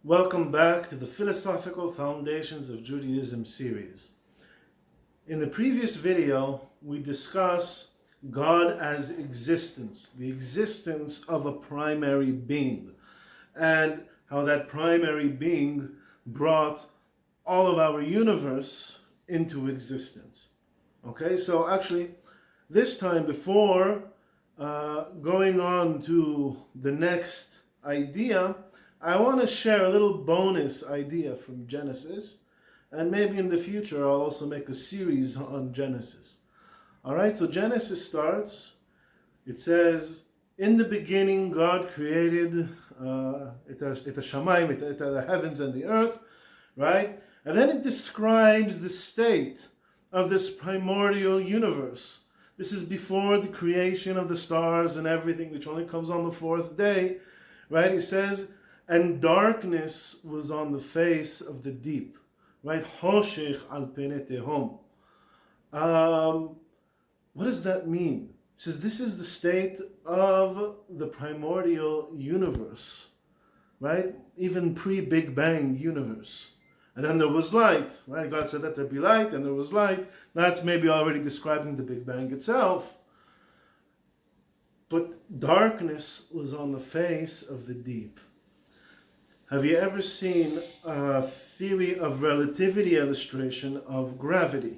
Welcome back to the Philosophical Foundations of Judaism series. In the previous video, we discussed God as existence, the existence of a primary being, and how that primary being brought all of our universe into existence. Okay, so actually, this time before going on to the next idea, I want to share a little bonus idea from Genesis, and maybe in the future I'll also make a series on Genesis. Alright, so Genesis starts, it says, in the beginning God created the heavens and the earth, right? And then it describes the state of this primordial universe. This is before the creation of the stars and everything, which only comes on the fourth day, right? It says, and darkness was on the face of the deep, right? Hoshech al pene tehom. What does that mean? It says this is the state of the primordial universe, right? Even pre-Big Bang universe. And then there was light, right? God said, let there be light, and there was light. That's maybe already describing the Big Bang itself. But darkness was on the face of the deep. Have you ever seen a theory of relativity illustration of gravity,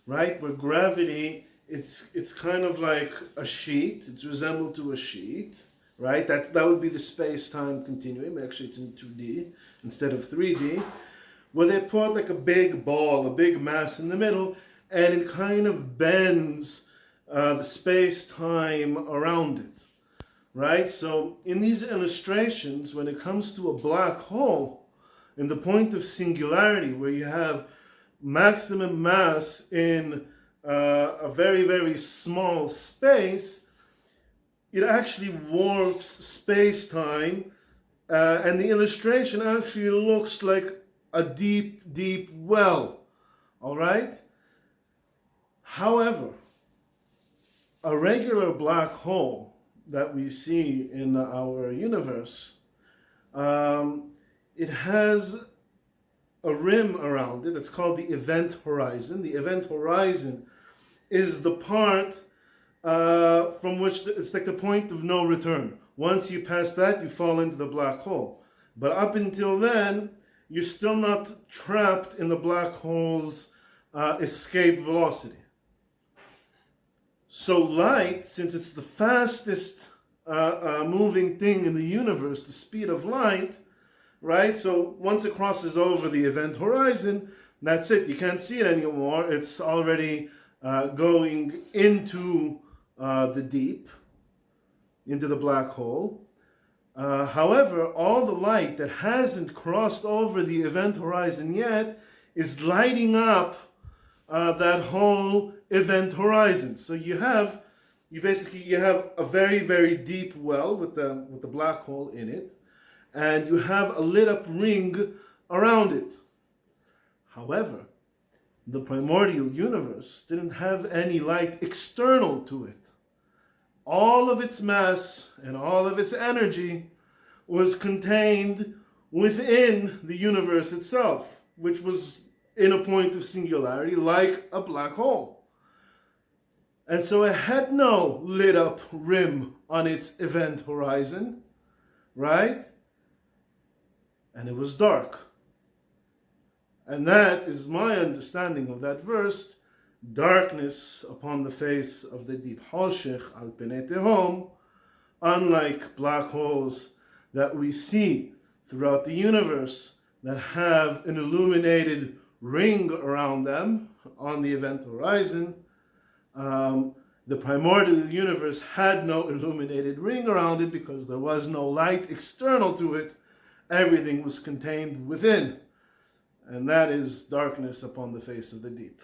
right? Where gravity, it's kind of like a sheet. It's resembled to a sheet, right? That would be the space-time continuum. Actually, it's in 2D instead of 3D. Where they put like a big ball, a big mass in the middle, and it kind of bends the space-time around it. Right? So in these illustrations, when it comes to a black hole, in the point of singularity, where you have maximum mass in a very, very small space, it actually warps space-time, and the illustration actually looks like a deep, deep well. All right? However, a regular black hole that we see in our universe, it has a rim around it. It's called the event horizon. The event horizon is the part from which it's like the point of no return. Once you pass that, you fall into the black hole. But up until then, you're still not trapped in the black hole's escape velocity. So light, since it's the fastest moving thing in the universe, the speed of light, right? So once it crosses over the event horizon, that's it. You can't see it anymore. It's already going into the deep, into the black hole. However, all the light that hasn't crossed over the event horizon yet is lighting up that whole event horizon. So you have a very, very deep well with the black hole in it, and you have a lit up ring around it. However, the primordial universe didn't have any light external to it. All of its mass and all of its energy was contained within the universe itself, which was in a point of singularity, like a black hole. And so it had no lit up rim on its event horizon, right? And it was dark. And that is my understanding of that verse, darkness upon the face of the deep. Hoshech al pene tehom, unlike black holes that we see throughout the universe that have an illuminated ring around them on the event horizon, the primordial universe had no illuminated ring around it because there was no light external to it. Everything was contained within. And that is darkness upon the face of the deep.